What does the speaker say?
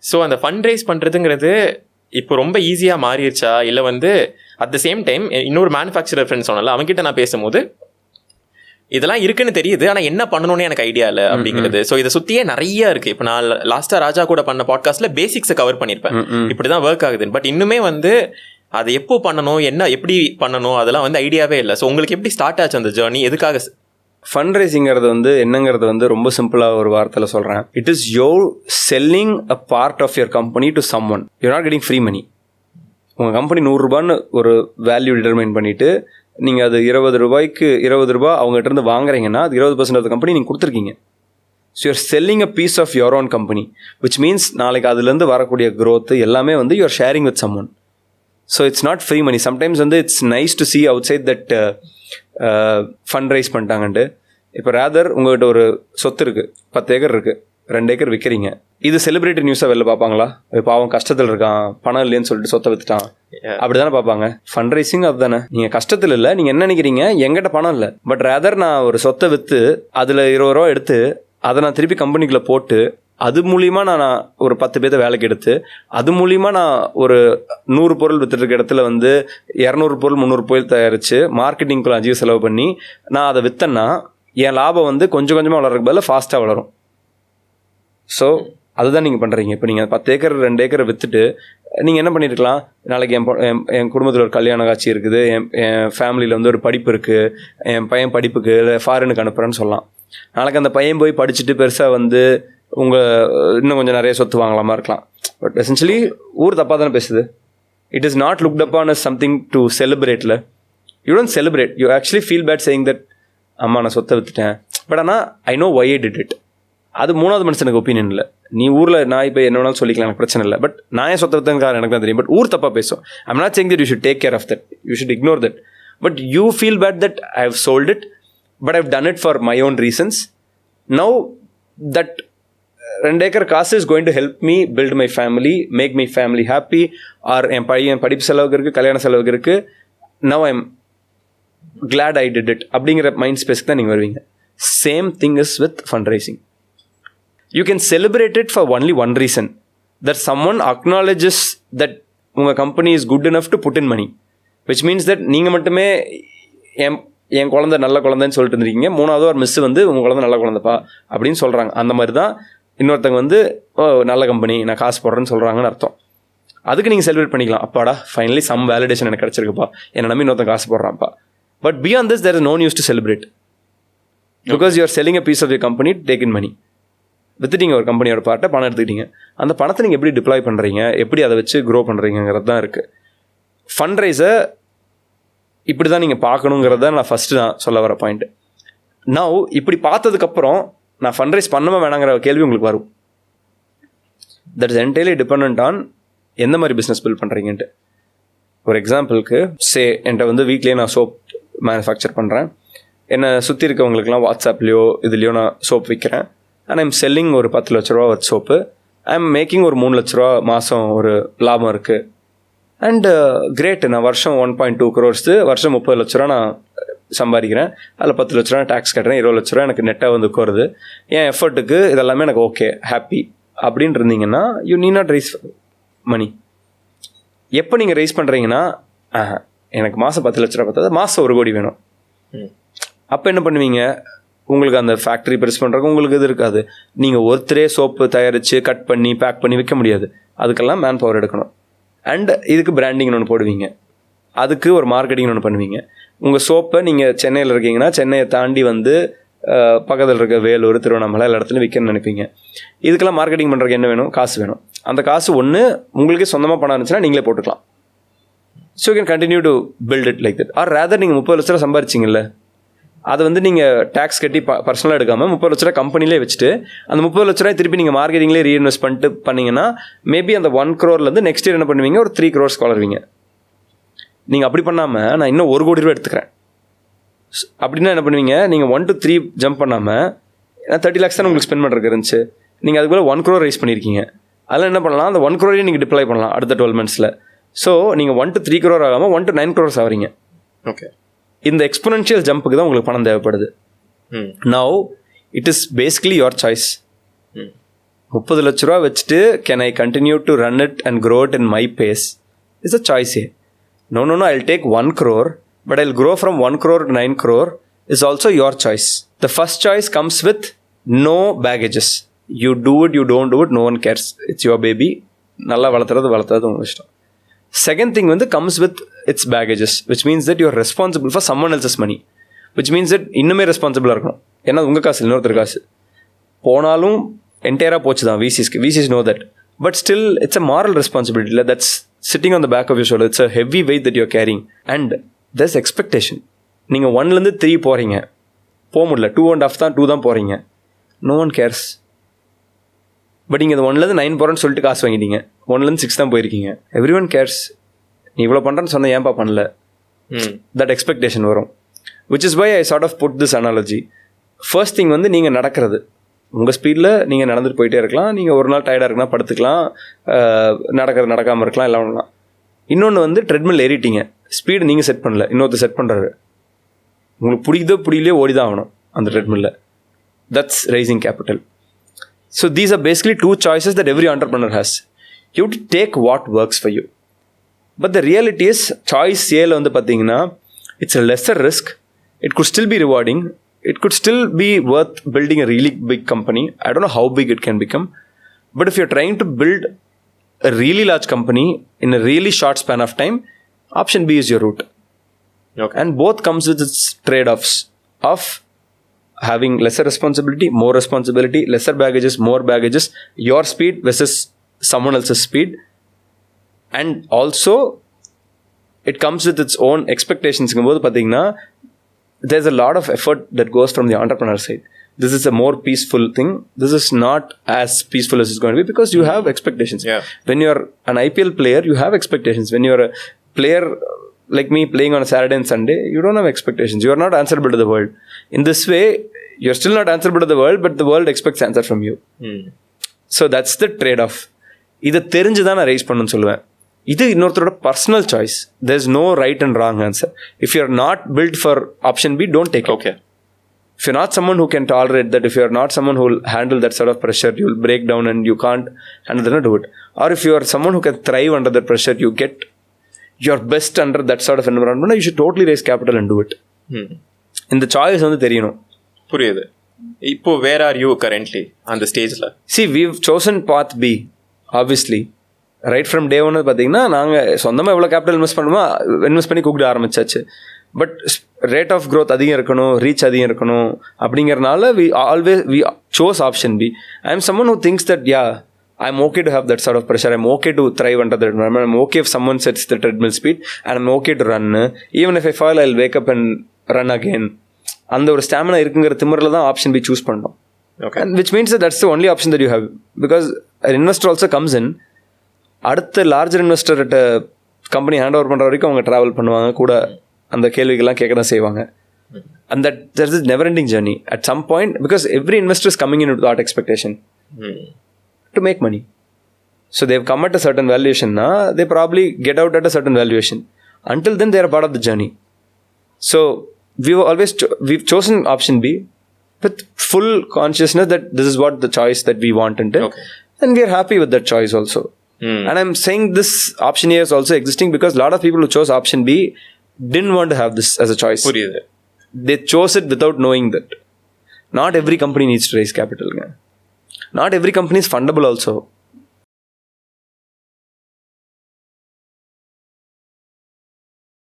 So அந்த fund raise பண்ணுறதுங்கிறது இப்போ ரொம்ப ஈஸியாக மாறிடுச்சா, இல்லை வந்து அட் த சேம் டைம் இன்னொரு மேனுஃபேக்சரர் ஃப்ரெண்ட் சொன்னால அவங்ககிட்ட நான் பேசும்போது இதெல்லாம் இருக்குன்னு தெரியுது, ஆனால் என்ன பண்ணணும்னு எனக்கு ஐடியா இல்லை அப்படிங்கிறது. ஸோ இதை சுற்றியே நிறைய இருக்குது. இப்போ நான் லாஸ்ட்டாக ராஜா கூட பண்ண பாட்காஸ்ட்டில் பேசிக்ஸை கவர் பண்ணியிருப்பேன், இப்படி தான் ஒர்க் ஆகுதுன்னு. பட் இன்னுமே வந்து அதை எப்போ பண்ணணும், என்ன எப்படி பண்ணணும், அதெல்லாம் வந்து ஐடியாவே இல்லை. ஸோ உங்களுக்கு எப்படி ஸ்டார்ட் ஆச்சு அந்த ஜேர்னி, எதுக்காக? ஃபண்ட் ரைசிங்கிறது வந்து என்னங்கிறது வந்து ரொம்ப சிம்பிளாக ஒரு வார்த்தையில் சொல்கிறேன். It is your selling a part of your company to someone. You're not getting free money. உங்கள் கம்பெனி 100 ரூபான்னு ஒரு வேல்யூ டிட்டர்மைன் பண்ணிவிட்டு நீங்கள் அது 20 ரூபாய்க்கு 20 ரூபா அவங்ககிட்ட இருந்து வாங்குறீங்கன்னா அது 20% ஆஃப் த கம்பெனி நீங்கள் கொடுத்துருக்கீங்க. So you are selling a piece of your own company, which means நாளைக்கு அதுலேருந்து வரக்கூடிய க்ரோத் எல்லாமே வந்து you are sharing with someone. So it's not free money. Sometimes வந்து it's nice to see outside that fund raise பண்ணிட்டாங்கன்ட்டு. இப்போ rather உங்கள்கிட்ட ஒரு சொத்து இருக்குது, 10 ஏக்கர் இருக்குது, 2 ஏக்கர் விற்கிறீங்க. இது செலிபிரிட்டி நியூஸாக வெளில பார்ப்பாங்களா? இப்போ அவன் கஷ்டத்தில் இருக்கான், பணம் இல்லைன்னு சொல்லிட்டு சொத்தை விற்றுட்டான், அப்படி தானே பார்ப்பாங்க. ஃபண்ட் ரைசிங் அதுதானே. நீங்கள் கஷ்டத்தில் இல்லை, நீங்கள் என்ன நினைக்கிறீங்க, எங்கிட்ட பணம் இல்லை, பட் ரேதர் நான் ஒரு சொத்தை விற்று அதில் 20 ரூபா எடுத்து அதை நான் திருப்பி கம்பெனிக்குள்ளே போட்டு அது மூலிமா நான் ஒரு 10 பேர்த்த வேலைக்கு எடுத்து அது மூலிமா நான் ஒரு 100 பொருள் விற்றுருக்க இடத்துல வந்து 200 பொருள் 300 பொருள் தயாரித்து மார்க்கெட்டிங்குள்ள அதிக செலவு பண்ணி நான் அதை விற்றேன்னா என் லாபம் வந்து கொஞ்சம் கொஞ்சமாக வளர்றதுக்கு பதிலாக ஃபாஸ்ட்டாக வளரும். ஸோ அதுதான் நீங்கள் பண்ணுறீங்க. இப்போ நீங்கள் 10 ஏக்கர் 2 ஏக்கரை விற்றுட்டு நீங்கள் என்ன பண்ணியிருக்கலாம், நாளைக்கு என் குடும்பத்தில் ஒரு கல்யாண காட்சி இருக்குது, என் ஃபேமிலியில் வந்து ஒரு படிப்பு இருக்குது, என் பையன் படிப்புக்கு இல்லை ஃபாரினுக்கு அனுப்புகிறேன்னு சொல்லலாம். நாளைக்கு அந்த பையன் போய் படிச்சுட்டு பெருசாக வந்து இன்னும் கொஞ்சம் நிறைய சொத்து வாங்கலாமா இருக்கலாம். பட் எசென்ஷியலி ஊர் தப்பாக தானே பேசுது. It is not looked upon as something to செலிப்ரேட்டில். You don't celebrate, you actually feel bad saying that அம்மா நான் சொத்தை விற்றுட்டேன். பட் ஆனால் I know why I did it. அது 3வது மனுஷனுக்கு ஒப்பீனியன் இல்லை. நீ ஊரில் நான் இப்போ என்ன வேணாலும் சொல்லிக்கலாம், எனக்கு பிரச்சனை இல்லை. பட் நான் ஏன் சொத்தை விற்றதுக்காக எனக்கு தான் தெரியும். பட் ஊர் தப்பாக பேசும். I'm not saying that you should take care of that, you should ignore that. But you feel bad that I have sold it, but I've done it for my own reasons. Now that 2 acre காசு is going to help me build my family, make my family happy, or என் பையன் படிப்பு செலவுக்கு இருக்குது, கல்யாண செலவுக்கு இருக்குது. Now I am glad I did it அப்படிங்கிற மைண்ட் ஸ்பேஸ்க்கு தான் நீங்கள் வருவீங்க. Same thing is with fundraising. You can celebrate it for only one reason, that someone acknowledges that உங்கள் company is good enough to put in money, which means that நீங்கள் மட்டுமே என் குழந்தை நல்ல குழந்தைன்னு சொல்லிட்டு இருந்திருக்கீங்க, 3வது ஒரு மிஸ் வந்து உங்கள் குழந்தை நல்ல குழந்தைப்பா அப்படின்னு சொல்கிறாங்க. அந்த மாதிரி தான் இன்னொருத்தங்க வந்து நல்ல கம்பெனி நான் காசு போடுறேன்னு சொல்கிறாங்கன்னு அர்த்தம். அதுக்கு நீங்கள் செலிப்ரேட் பண்ணிக்கலாம், அப்பாடா ஃபைனலி சம் வேலிடேஷன் எனக்கு கிடச்சிருக்குப்பா, என்ன நம்பி இன்னொருத்தன் காசு போடுறான்ப்பா. But beyond this there is no news to celebrate, because you are selling a piece of your company take in money. வித்துட்டீங்க ஒரு கம்பெனியோட பார்ட்டை, பணம் எடுத்துக்கிட்டீங்க. அந்த பணத்தை நீங்கள் எப்படி டிப்ளாய் பண்ணுறீங்க, எப்படி அதை வச்சு க்ரோ பண்ணுறீங்கிறது தான் இருக்குது. ஃபண்ட் ரைஸை இப்படி தான் நீங்கள் பார்க்கணுங்கிறது தான் நான் ஃபஸ்ட்டு நான் சொல்ல வர பாயிண்ட்டு. நான் இப்படி பார்த்ததுக்கப்புறம் நான் ஃபண்ட் ரைஸ் பண்ணவே வேணாங்கிற கேள்வி உங்களுக்கு வரும். That is entirely depend on எந்த மாதிரி பிஸ்னஸ் பில்ட் பண்ணுறீங்கன்ட்டு. ஒரு எக்ஸாம்பிளுக்கு என்கிட்ட வந்து வீக்லேயே நான் சோப் மேனுஃபேக்சர் பண்ணுறேன். என்னை சுற்றி இருக்கவங்களுக்குலாம் வாட்ஸ்அப்லேயோ இதுலேயோ நான் சோப் விற்கிறேன். அண்ட் ஐம் செல்லிங் ஒரு 10 லட்ச ரூபா ஒரு சோப்பு. ஐம் மேக்கிங் ஒரு 3 லட்ச ரூபா மாதம் ஒரு லாபம் இருக்குது. அண்டு கிரேட், நான் வருஷம் 1.2 crores, வருஷம் 30 லட்ச ரூபா நான் சம்பாதிக்கிறேன். அதில் 10 லட்ச ரூபா டேக்ஸ் கட்டுறேன், 20 லட்ச ரூபா எனக்கு நெட்டாக வந்து வருது. என் எஃபர்ட்டுக்கு இதெல்லாமே எனக்கு ஓகே ஹாப்பி அப்படின்னு இருந்தீங்கன்னா you need not raise money. எப்போ நீங்கள் ரைஸ் பண்ணுறீங்கன்னா எனக்கு மாதம் 10 லட்ச ரூபா பார்த்தா மாதம் 1 கோடி வேணும். அப்போ என்ன பண்ணுவீங்க, உங்களுக்கு அந்த ஃபேக்ட்ரி பெருசு பண்ணுறதுக்கு உங்களுக்கு இது இருக்காது. நீங்கள் ஒருத்தரே சோப்பு தயாரித்து கட் பண்ணி பேக் பண்ணி விற்க முடியாது, அதுக்கெல்லாம் மேன் பவர் எடுக்கணும். அண்ட் இதுக்கு பிராண்டிங்னு ஒன்று போடுவீங்க, அதுக்கு ஒரு மார்க்கெட்டிங்னு ஒன்று பண்ணுவீங்க. உங்கள் சோப்பை நீங்கள் சென்னையில் இருக்கீங்கன்னா சென்னையை தாண்டி வந்து பக்கத்தில் இருக்க வேலூர் திருவண்ணாமலை எல்லா இடத்துலையும் விற்கணும்னு நினைப்பீங்க. இதுக்கெல்லாம் மார்க்கெட்டிங் பண்ணுறதுக்கு என்ன வேணும், காசு வேணும். அந்த காசு ஒன்று உங்களுக்கே சொந்தமாக பணம் இருந்துச்சுன்னா நீங்களே போட்டுக்கலாம். So you can continue to build it like that. Or rather நீங்கள் 30 லட்ச ரூபா சம்பாரிச்சிங்கல்ல, அதை வந்து நீங்கள் டேக்ஸ் கட்டி பர்சனலாக எடுக்காமல் 30 லட்ச ரூபா கம்பெனிலே வச்சுட்டு அந்த 30 லட்ச ரூபாய் திருப்பி நீங்கள் மார்க்கெட்டிங்லேயே ரீஇன்வெஸ்ட் பண்ணிட்டு பண்ணிங்கன்னா மேபி அந்த 1 crore நெக்ஸ்ட் இயர் என்ன பண்ணுவீங்க, ஒரு 3 crores வளருவீங்க. நீங்கள் அப்படி பண்ணாமல் நான் இன்னும் 1 கோடி ரூபா எடுத்துக்கிறேன் அப்படின்னா என்ன பண்ணுவீங்க, நீங்கள் 1 to 3 ஜம்ப் பண்ணாமல் 30 lakhs தான் உங்களுக்கு ஸ்பெண்ட் பண்ணுறதுக்கு இருந்துச்சு, நீங்கள் அதுக்குள்ளே 1 crore ரைஸ் பண்ணியிருக்கீங்க. அதெல்லாம் என்ன பண்ணலாம், அந்த 1 crore நீங்கள் டிப்ளாய் பண்ணலாம் அடுத்த 12 months. ஸோ நீங்கள் 1 to 3 crore ஆகாமல் 1 to 9 crores ஆகிறீங்க. ஓகே, இந்த எக்ஸ்பொனென்ஷியல் ஜம்புக்கு தான் உங்களுக்கு பணம் தேவைப்படுது. Now it is basically your choice. 30 லட்ச ரூபா வச்சுட்டு can I continue to run it and grow it in my pace is a சாய்ஸே. No I'll take 1 crore but I'll grow from 1 crore to 9 crore is also your choice. The first choice comes with no baggages. You do it, you don't do it, no one cares. It's your baby. நல்லா வளர்த்துறது உங்கள் இஷ்டம். Second thing வந்து comes with its baggages, which means that you are responsible for someone else's money, which means that இன்னுமே ரெஸ்பான்சிபிளாக இருக்கணும். ஏன்னா உங்கள் காசு இன்னொருத்தர் காசு போனாலும் என்டையராக போச்சு தான் விசிஸ் know that, but still it's a moral responsibility that's sitting on the back of your shoulder. It's a heavy weight that you're carrying and there's expectation. நீங்கள் 1லேருந்து 3 போகிறீங்க, போக முடியல, 2.5 தான் 2 தான் போகிறீங்க, no one cares. பட் நீங்கள் இந்த 1லேருந்து 9 போகிறேன்னு சொல்லிட்டு காசு வாங்கிட்டீங்க, 1லேருந்து 6 தான் போயிருக்கீங்க, எவ்ரி ஒன் கேர்ஸ். நீ இவ்வளோ பண்ணுறேன்னு சொன்ன ஏன்பா பண்ணல, தட் எக்ஸ்பெக்டேஷன் வரும். Which is why I sort of put this analogy. First thing வந்து நீங்கள் நடக்கிறது உங்கள் ஸ்பீடில் நீங்கள் நடந்துட்டு போயிட்டே இருக்கலாம். நீங்கள் ஒரு நாள் டயர்டாக இருக்குன்னா படுத்துக்கலாம், நடக்காமல் இருக்கலாம், எல்லாம் பண்ணலாம். இன்னொன்று வந்து ட்ரெட்மில் ஏறிட்டீங்க, ஸ்பீடு நீங்கள் செட் பண்ணல, இன்னொருத்தர் செட் பண்ணுறாரு, உங்களுக்கு பிடிக்குதோ பிடிக்கலையோ ஓடி தான் ஆகணும் அந்த ட்ரெட்மில்ல. That's raising capital. So these are basically 2 choices that every entrepreneur has. You have to take what works for you. But the reality is, choice A வந்து பார்த்தீங்கன்னா it's a lesser risk. It could still be rewarding. It could still be worth building a really big company. I don't know how big it can become. But if you're trying to build a really large company in a really short span of time, option B is your route. Okay. And both comes with its trade-offs of having lesser responsibility, more responsibility, lesser baggages, more baggages, your speed versus someone else's speed. And also it comes with its own expectations. There's a lot of effort that goes from the entrepreneur side. This is a more peaceful thing. This is not as peaceful as it's going to be because you have expectations. Yeah. When you're an IPL player, you have expectations. When you're a player like me playing on a Saturday and Sunday, you don't have expectations. You are not answerable to the world. In this way, you're still not answerable to the world, but the world expects answer from you. So that's the trade-off. இதை தெரிஞ்சு தான் நான் rice பண்ணணும்னு சொல்லுவேன். இது இன்னொருத்தரோட personal choice. There is no right and wrong answer. If you are not built for option B, don't take. Okay. If you're not someone who can tolerate that, if you're not someone who will handle that sort of pressure, you will break down and you can't handle that, do it. Or if you are someone who can thrive under that pressure, you get your best under that sort of environment, you should totally raise capital and do it. இந்த choice வந்து தெரியணும். புரியுது. இப்போ where are you currently அந்த ஸ்டேஜில்? See, we've chosen path B, obviously. Right from day ஒன்று பார்த்தீங்கன்னா நாங்கள் சொந்தமாக எவ்வளோ கேபிட்டல் இன்வெஸ்ட் பண்ணி கூப்பிட ஆரம்பிச்சாச்சு. பட் ரேட் ஆஃப் க்ரோத் அதிகம் இருக்கணும், ரீச் அதிகம் இருக்கணும் அப்படிங்கிறனால we chose option B. I am someone who thinks that I'm okay to have that sort of pressure. I'm okay to thrive under that environment. I'm okay if someone sets the treadmill speed and I'm okay to run. Even if I fall, I'll wake up and run again. அந்த ஒரு stamina இருக்குங்கிற திமிரில் தான் option B choose பண்ணோம். Okay. And which means that that's the only option that you have. Because an investor also comes in, அடுத்த larger இன்வெஸ்டர்கிட்ட company hand over பண்ணுற வரைக்கும் அவங்க travel பண்ணுவாங்க, கூட அந்த கேள்விகள்லாம் கேட்க தான் செய்வாங்க. And that there's a never ending journey at some point, because every investor is coming in with that expectation to make money. So they've come at a certain valuation, they probably get out at a certain valuation. Until then, they're a part of the journey. So we've chosen option B with full consciousness that this is what the choice that we want into. Okay. And we are happy with that choice also. And I'm saying this option A is also existing because a lot of people who chose option B didn't want to have this as a choice. புரியுது. They chose it without knowing that not every company needs to raise capital. Not every company is fundable also.